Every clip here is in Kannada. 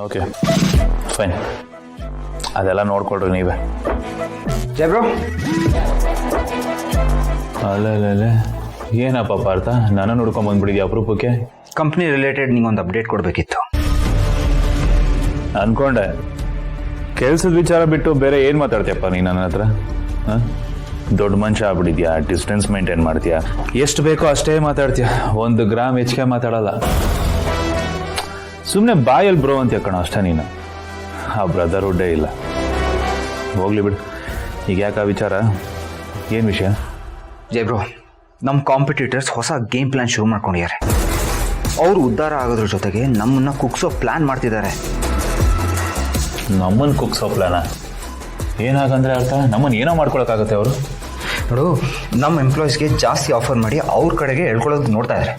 ಓಕೆ ಫೈನ್, ಅದೆಲ್ಲ ನೋಡ್ಕೊಳ್ರಿ ನೀವೇ. ಜೈ ಬ್ರೋ. ಅಲ್ಲ ಏನಪ್ಪ ಪಾರ್ಥ, ನಾನು ನೋಡ್ಕೊಂಡ್ ಬಂದ್ಬಿಟ್ಟಿದ್ಯಾ ಅಪರೂಪಕ್ಕೆ? ಕಂಪ್ನಿ ರಿಲೇಟೆಡ್ ನಿಂಗೊಂದು ಅಪ್ಡೇಟ್ ಕೊಡಬೇಕಿತ್ತು. ಅನ್ಕೊಂಡೆ, ಕೆಲ್ಸದ ವಿಚಾರ ಬಿಟ್ಟು ಬೇರೆ ಏನು ಮಾತಾಡ್ತೀಯಪ್ಪ ನೀನು ನನ್ನ ಹತ್ರ? ದೊಡ್ಡ ಮನುಷ್ಯ ಆಗ್ಬಿಟ್ಟಿದ್ಯಾ, ಡಿಸ್ಟೆನ್ಸ್ ಮೇಂಟೈನ್ ಮಾಡ್ತೀಯಾ, ಎಷ್ಟು ಬೇಕೋ ಅಷ್ಟೇ ಮಾತಾಡ್ತೀಯ, 1 ಗ್ರಾಮ್ ಹೆಚ್ಚಿಗೆ ಮಾತಾಡಲ್ಲ. ಸುಮ್ಮನೆ ಬಾಯಲ್ಲಿ ಬ್ರೋ ಅಂತ ಕಣ ಅಷ್ಟೇ ನೀನು, ಆ ಬ್ರದರ್ಹುಡ್ಡೇ ಇಲ್ಲ. ಹೋಗ್ಲಿ ಬಿಡು, ಈಗ ಯಾಕೆ ಆ ವಿಚಾರ, ಏನು ವಿಷಯ? ಜೈ ಬ್ರೋ, ನಮ್ಮ ಕಾಂಪಿಟೇಟರ್ಸ್ ಹೊಸ ಗೇಮ್ ಪ್ಲಾನ್ ಶುರು ಮಾಡ್ಕೊಂಡಿದ್ದಾರೆ. ಅವರು ಉದ್ಧಾರ ಆಗೋದ್ರ ಜೊತೆಗೆ ನಮ್ಮನ್ನ ಕುಗ್ಸೋ ಪ್ಲಾನ್ ಮಾಡ್ತಿದ್ದಾರೆ. ನಮ್ಮನ್ನು ಕುಗ್ಸೋ ಪ್ಲಾನ? ಏನಾಗಂದ್ರೆ ಅರ್ಥ, ನಮ್ಮನ್ನು ಏನೋ ಮಾಡ್ಕೊಳಕ್ಕಾಗತ್ತೆ ಅವರು? ನೋಡು, ನಮ್ಮ ಎಂಪ್ಲಾಯೀಸ್ಗೆ ಜಾಸ್ತಿ ಆಫರ್ ಮಾಡಿ ಅವ್ರ ಕಡೆಗೆ ಹೇಳ್ಕೊಳ್ಳೋದು ನೋಡ್ತಾ ಇದ್ದಾರೆ.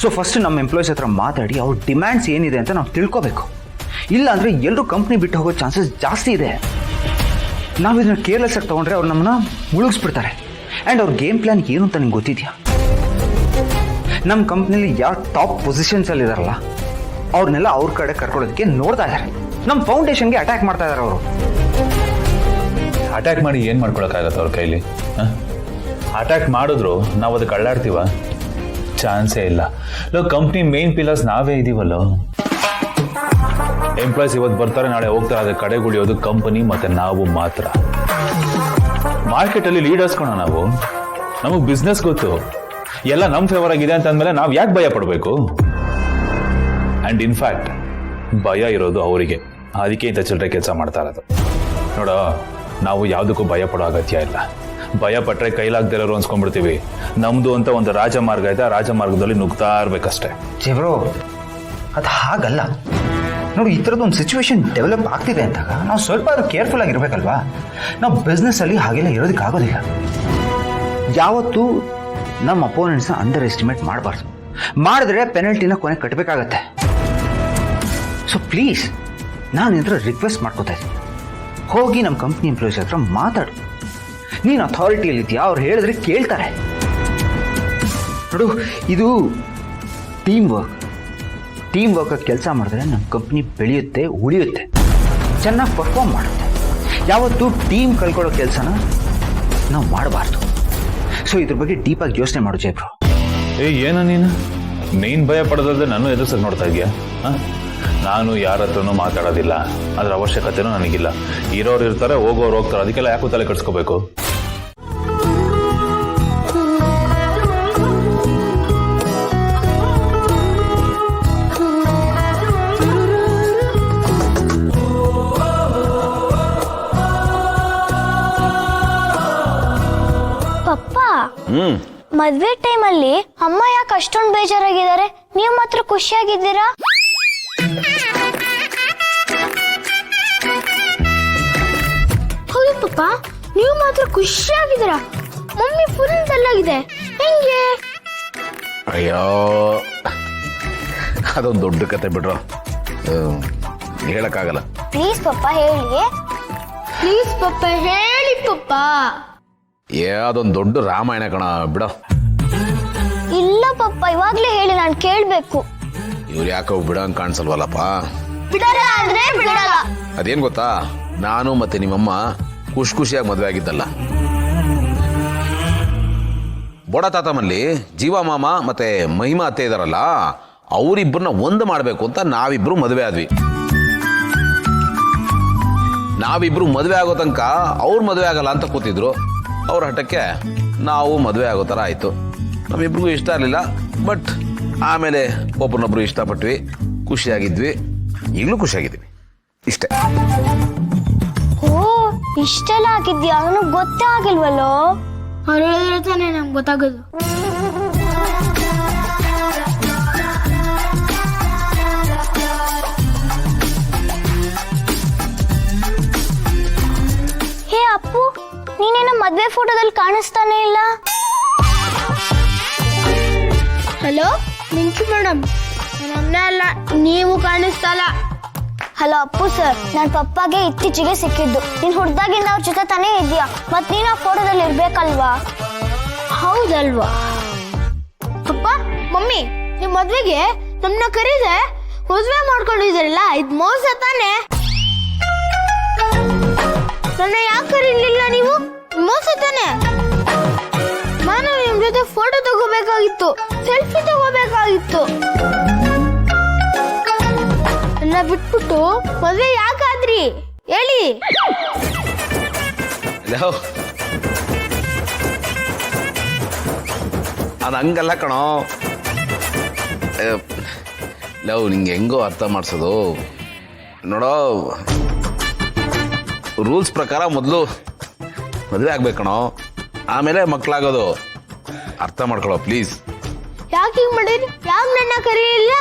ಸೊ ಫಸ್ಟ್ ನಮ್ಮ ಎಂಪ್ಲಾಯೀಸ್ ಹತ್ರ ಮಾತಾಡಿ ಅವ್ರ ಡಿಮ್ಯಾಂಡ್ಸ್ ಏನಿದೆ ಅಂತ ನಾವು ತಿಳ್ಕೋಬೇಕು. ಇಲ್ಲ ಅಂದರೆ ಎಲ್ಲರೂ ಕಂಪ್ನಿ ಬಿಟ್ಟು ಹೋಗೋ ಚಾನ್ಸಸ್ ಜಾಸ್ತಿ ಇದೆ. ನಾವು ಇದನ್ನ ಕೇರ್ಲೆಸ್ ಆಗಿ ತೊಗೊಂಡ್ರೆ ಅವ್ರು ನಮ್ಮನ್ನ ಮುಳುಗಿಸ್ಬಿಡ್ತಾರೆ. ಆ್ಯಂಡ್ ಅವ್ರ ಗೇಮ್ ಪ್ಲಾನ್ ಏನು ಅಂತ ನಿಂಗೆ ಗೊತ್ತಿದೆಯಾ? ನಮ್ಮ ಕಂಪ್ನಿಲಿ ಯಾರು ಟಾಪ್ ಪೊಸಿಷನ್ಸಲ್ಲಿ ಇದಾರಲ್ಲ ಅವ್ರನ್ನೆಲ್ಲ ಅವ್ರ ಕಡೆ ಕರ್ಕೊಳ್ಳೋದಕ್ಕೆ ನೋಡ್ತಾ ಇದ್ದಾರೆ. ನಮ್ಮ ಫೌಂಡೇಶನ್ಗೆ ಅಟ್ಯಾಕ್ ಮಾಡ್ತಾ ಇದ್ದಾರೆ ಅವರು. ಅಟ್ಯಾಕ್ ಮಾಡಿ ಏನು ಮಾಡ್ಕೊಳಕ್ಕಾಗತ್ತೆ ಅವ್ರ ಕೈಲಿ? ಅಟ್ಯಾಕ್ ಮಾಡಿದ್ರು ನಾವು ಅದಕ್ಕೆ ಅಳ್ಳಾಡ್ತೀವ? ಚಾನ್ಸೇ ಇಲ್ಲ. ಕಂಪ್ನಿ ಮೇನ್ ಪಿಲ್ಲರ್ಸ್ ನಾವೇ ಇದೀವಲ್ಲೋ. ಎಂಪ್ಲಾಯ್ಸ್ ಇವತ್ತು ಬರ್ತಾರೆ, ನಾಳೆ ಹೋಗ್ತಾರೆ, ಅದಕ್ಕೆ ಕಡೆಗುಳಿಯೋದು ಕಂಪನಿ ಮತ್ತೆ ನಾವು ಮಾತ್ರ. ಮಾರ್ಕೆಟಲ್ಲಿ ಲೀಡರ್ಸ್ ಕಣ ನಾವು, ನಮಗೆ ಬಿಸ್ನೆಸ್ ಗೊತ್ತು, ಎಲ್ಲ ನಮ್ಮ ಫೇವರ್ ಆಗಿದೆ ಅಂತಂದ್ಮೇಲೆ ನಾವು ಯಾಕೆ ಭಯ ಪಡಬೇಕು? ಆ್ಯಂಡ್ ಇನ್ಫ್ಯಾಕ್ಟ್ ಭಯ ಇರೋದು ಅವರಿಗೆ, ಅದಕ್ಕೆ ಇಂಥ ಚಿಲ್ಲರೆ ಕೆಲಸ ಮಾಡ್ತಾ ಇರೋದು. ನೋಡ, ನಾವು ಯಾವುದಕ್ಕೂ ಭಯ ಪಡೋ ಅಗತ್ಯ ಇಲ್ಲ. ಭಯ ಪಟ್ಟರೆ ಕೈಲಾಗ್ದಿರೋರು ಅನ್ಸ್ಕೊಂಡ್ಬಿಡ್ತೀವಿ. ನಮ್ಮದು ಅಂತ ಒಂದು ರಾಜಮಾರ್ಗ ಇದೆ, ಆ ರಾಜಮಾರ್ಗದಲ್ಲಿ ನುಗ್ತಾ ಇರ್ಬೇಕಷ್ಟೇ. ಜೇಬ್ರೋ, ಅದು ಹಾಗಲ್ಲ. ನೋಡಿ, ಈ ಥರದ್ದು ಒಂದು ಸಿಚುವೇಶನ್ ಡೆವಲಪ್ ಆಗ್ತಿದೆ ಅಂತಾಗ ನಾವು ಸ್ವಲ್ಪ ಅದು ಕೇರ್ಫುಲ್ ಆಗಿರ್ಬೇಕಲ್ವಾ? ನಾವು ಬಿಸ್ನೆಸ್ಸಲ್ಲಿ ಹಾಗೆಲ್ಲ ಇರೋದಕ್ಕೆ ಆಗೋದಿಲ್ಲ. ಯಾವತ್ತೂ ನಮ್ಮ ಅಪೋನೆಂಟ್ಸ್ನ ಅಂಡರ್ ಎಸ್ಟಿಮೇಟ್ ಮಾಡಬಾರ್ದು. ಮಾಡಿದ್ರೆ ಪೆನಲ್ಟಿನ ಕೊನೆ ಕಟ್ಟಬೇಕಾಗತ್ತೆ. ಸೊ ಪ್ಲೀಸ್, ನಾನು ನಿನ್ನ ಹತ್ರ ರಿಕ್ವೆಸ್ಟ್ ಮಾಡ್ಕೋತಾ ಇದ್ದೀನಿ, ಹೋಗಿ ನಮ್ಮ ಕಂಪ್ನಿ ಎಂಪ್ಲಾಯೀಸ್ ಹತ್ರ ಮಾತಾಡು. ನೀನು ಅಥಾರಿಟಿಯಲ್ಲಿದ್ದೀಯಾ, ಅವ್ರು ಹೇಳಿದ್ರೆ ಕೇಳ್ತಾರೆ. ನೋಡು, ಇದು ಟೀಮ್ ವರ್ಕಾಗಿ ಕೆಲಸ ಮಾಡಿದ್ರೆ ನಮ್ಮ ಕಂಪ್ನಿ ಬೆಳೆಯುತ್ತೆ, ಉಳಿಯುತ್ತೆ, ಚೆನ್ನಾಗಿ ಪರ್ಫಾರ್ಮ್ ಮಾಡುತ್ತೆ. ಯಾವತ್ತೂ ಟೀಮ್ ಕಳ್ಕೊಳ್ಳೋ ಕೆಲಸನ ನಾವು ಮಾಡಬಾರ್ದು. ಸೊ ಇದ್ರ ಬಗ್ಗೆ ಡೀಪಾಗಿ ಯೋಚನೆ ಮಾಡು ಜೈಬ್ರು. ಏನೋ ನೀನು ಭಯ ಪಡೋದ್ರೆ ನಾನು ಎದುರ್ಸಕ್ಕೆ ನೋಡ್ತಾ ಇದೆಯಾ? ನಾನು ಯಾರ ಹತ್ರನೂ ಮಾತಾಡೋದಿಲ್ಲ, ಅದ್ರ ಅವಶ್ಯಕತೆನೂ ನನಗಿಲ್ಲ. ಇರೋರು ಇರ್ತಾರೆ, ಹೋಗೋರು ಹೋಗ್ತಾರೆ, ಅದಕ್ಕೆಲ್ಲ ಯಾಕೂ ತಲೆ ಕಟ್ಸ್ಕೋಬೇಕು? ಪಪ್ಪ, ಮದ್ವೆ ಟೈಮಲ್ಲಿ ಅಮ್ಮ ಯಾಕೆ ಅಷ್ಟೊಂದು ಬೇಜಾರಾಗಿದ್ದಾರೆ, ನೀವು ಮಾತ್ರ ಖುಷಿಯಾಗಿದ್ದೀರಾ? ಹೌದು ಪಪ್ಪ, ನೀವು ಮಾತ್ರ ಖುಷಿಯಾಗಿದ್ದೀರಾ, ಮಮ್ಮಿ ಫುಲ್ ಡಲ್ಲಾಗಿದೆ. ಹೆಂಗೆ? ಅಯ್ಯೋ, ಅದೊಂದು ದೊಡ್ಡ ಕತೆ ಬಿಡ್ರು, ಹೇಳಕ್ಕಾಗಲ್ಲ. ಪ್ಲೀಸ್ ಪಪ್ಪ ಹೇಳಿ. ಪ್ಲೀಸ್ ಪಪ್ಪ ಹೇಳಿ ಪಪ್ಪ. ಅದೊಂದು ದೊಡ್ಡ ರಾಮಾಯಣ ಕಣ, ಬಿಡ. ಇಲ್ಲ ಪಪ್ಪ, ಇವಾಗ್ಲೇ ಹೇಳಿ, ನಾನು ಕೇಳ್ಬೇಕು. ಇವ್ರು ಯಾಕೋ ಬಿಡಂಗ್ ಕಾಣಿಸಲ್ವಲ್ಲಪ್ಪ. ಬಿಡಲ್ಲ ಅಂದ್ರೆ ಬಿಡಲ್ಲ. ಅದೇನ್ ಗೊತ್ತಾ, ನಾನು ಮತ್ತೆ ನಿಮ್ಮಮ್ಮ ಖುಷಿಯಾಗಿ ಮದುವೆ ಆಗಿದ್ದಲ್ಲ. ಬೋಡ ತಾತಮ್ಮಲ್ಲಿ ಜೀವ ಮಾಮ ಮತ್ತೆ ಮಹಿಮಾ ಅತ್ತೆ ಇದಾರಲ್ಲ, ಅವರಿಬ್ಬರನ್ನ ಒಂದು ಮಾಡಬೇಕು ಅಂತ ನಾವಿಬ್ರು ಮದುವೆ ಆದ್ವಿ. ನಾವಿಬ್ರು ಮದುವೆ ಆಗೋ ತನಕ ಅವ್ರು ಮದುವೆ ಆಗಲ್ಲ ಅಂತ ಕೂತಿದ್ರು. ಅವ್ರ ಹಠಕ್ಕೆ ನಾವು ಮದುವೆ ಆಗೋ ಥರ ಆಯಿತು. ನಮ್ಮಿಬ್ರಿಗೂ ಇಷ್ಟ ಆಗಲಿಲ್ಲ, ಬಟ್ ಆಮೇಲೆ ಒಬ್ಬರನ್ನೊಬ್ರು ಇಷ್ಟಪಟ್ವಿ, ಖುಷಿಯಾಗಿದ್ವಿ, ಈಗಲೂ ಖುಷಿಯಾಗಿದ್ವಿ, ಇಷ್ಟೇ. ಓ, ಇಷ್ಟೆಲ್ಲ ಆಗಿದ್ಯಾ? ನನಗೆ ಗೊತ್ತೇ ಆಗಿಲ್ವಲ್ಲೋ. ಅವ್ರು ಹೇಳಿದ್ರೆ ತಾನೇ ನಮ್ಗೆ ಗೊತ್ತಾಗೋದು. ಹೇ ಅಪ್ಪು, ನೀನೇನೋ ಮದ್ವೆ ಫೋಟೋದಲ್ಲಿ ಕಾಣಿಸ್ತಾನೆ ಇಲ್ಲ. ಹಲೋ ಮಿಂಕಿ ಮೇಡಮ್, ನಮ್ಮನ್ನೇ ಅಲ್ಲ, ನೀವು ಕಾಣಿಸ್ತಲ್ಲ. ಹಲೋ ಅಪ್ಪು ಸರ್, ನನ್ನ ಪಪ್ಪಾಗೆ ಇತ್ತೀಚೆಗೆ ಸಿಕ್ಕಿದ್ದು. ನೀನು ಹುಡ್ದಾಗಿಂದ ಅವ್ರ ಜೊತೆ ತಾನೇ ಇದೆಯಾ, ಮತ್ ನೀನು ಆ ಫೋಟೋದಲ್ಲಿ ಇರ್ಬೇಕಲ್ವಾ? ಹೌದಲ್ವಾ? ಪಪ್ಪ, ಮಮ್ಮಿ, ನಿಮ್ಮ ಮದ್ವೆಗೆ ನಮ್ಮನ್ನ ಕರೀದೆ ಮದುವೆ ಮಾಡ್ಕೊಂಡಿದ್ದೀರಲ್ಲ ಇದು ಮೋಸ ತಾನೆ. ನನ್ನ ಯಾಕೆ ಕರೀಲಿಲ್ಲ ನೀವು? ಮೋಸ ತಾನೆ. ನಾನು ನಿಮ್ ಜೊತೆ ಫೋಟೋ ತಗೋಬೇಕಾಗಿತ್ತು, ಸೆಲ್ಫಿ ತಗೋಬೇಕಾಗಿತ್ತು. ನನ್ನ ಬಿಟ್ಬಿಟ್ಟು ಮದುವೆ ಯಾಕಾದ್ರಿ ಹೇಳಿ? ಅದು ಹಂಗಲ್ಲ ಕಣೋ. ಲವ್ ನಿಂಗೆ ಹೆಂಗೋ ಅರ್ಥ ಮಾಡಿಸೋದು ನೋಡೋ. ರೂಲ್ಸ್ ಪ್ರಕಾರ ಮೊದಲು ಮದುವೆ ಆಗ್ಬೇಕಣೋ, ಆಮೇಲೆ ಮಕ್ಕಳಾಗೋದು. ಅರ್ಥ ಮಾಡ್ಕೊಳ್ಳೋ ಪ್ಲೀಸ್. ಯಾಕೆ ಹಿಂಗ್ ಮಾಡಿರಿ? ಯಾಕೆ ನನ್ನ ಕರೀಲಿಲ್ಲ?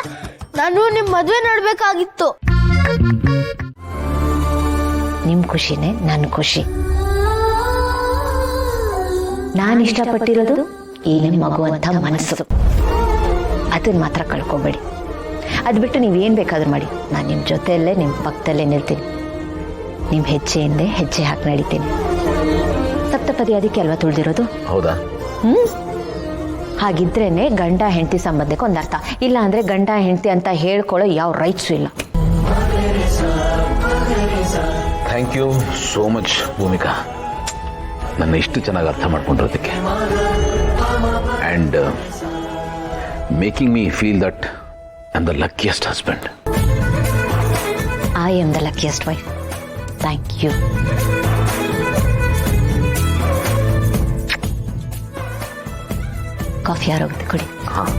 ನಾನು ನಿಮ್ ಮದುವೆ ನೋಡ್ಬೇಕಾಗಿತ್ತು. ನಿಮ್ ಖುಷಿನೇ ನನ್ನ ಖುಷಿ. ನಾನು ಇಷ್ಟಪಟ್ಟಿರೋದು ಈ ನಿಮ್ಮ ಮಗುವಂಥ ಮನಸ್ಸು. ಅದನ್ನ ಮಾತ್ರ ಕಳ್ಕೊಬೇಡಿ. ಅದು ಬಿಟ್ಟು ನೀವೇನು ಬೇಕಾದ್ರೂ ಮಾಡಿ, ನಾನು ನಿಮ್ಮ ಜೊತೆಯಲ್ಲೇ ನಿಮ್ಮ ಪಕ್ಕದಲ್ಲೇ ನಿಲ್ತೀನಿ. ನಿಮ್ಮ ಹೆಜ್ಜೆಯಿಂದೇ ಹೆಜ್ಜೆ ಹಾಕಿ ನಡೀತೀನಿ. ಸಪ್ತಪದಿ ಅದಕ್ಕೆ ಅಲ್ವಾ ತುಳಿದಿರೋದು? ಹೌದಾ? ಹಾಗಿದ್ರೇನೆ ಗಂಡ ಹೆಂಡತಿ ಸಂಬಂಧಕ್ಕೆ ಒಂದು ಅರ್ಥ. ಇಲ್ಲ ಅಂದ್ರೆ ಗಂಡ ಹೆಂಡತಿ ಅಂತ ಹೇಳ್ಕೊಳ್ಳೋ ಯಾವ ರೈಟ್ಸು ಇಲ್ಲ. Thank you so much Bhoomika, ನನ್ನ ಇಷ್ಟು ಚೆನ್ನಾಗಿ ಅರ್ಥ ಮಾಡ್ಕೊಂಡಿರೋದಕ್ಕೆ. And making me feel that I am the luckiest husband. I am the luckiest wife. Thank you. Coffee ಯಾರೋಗುತ್ತೆ ಕೊಡಿ. ಹಾಂ.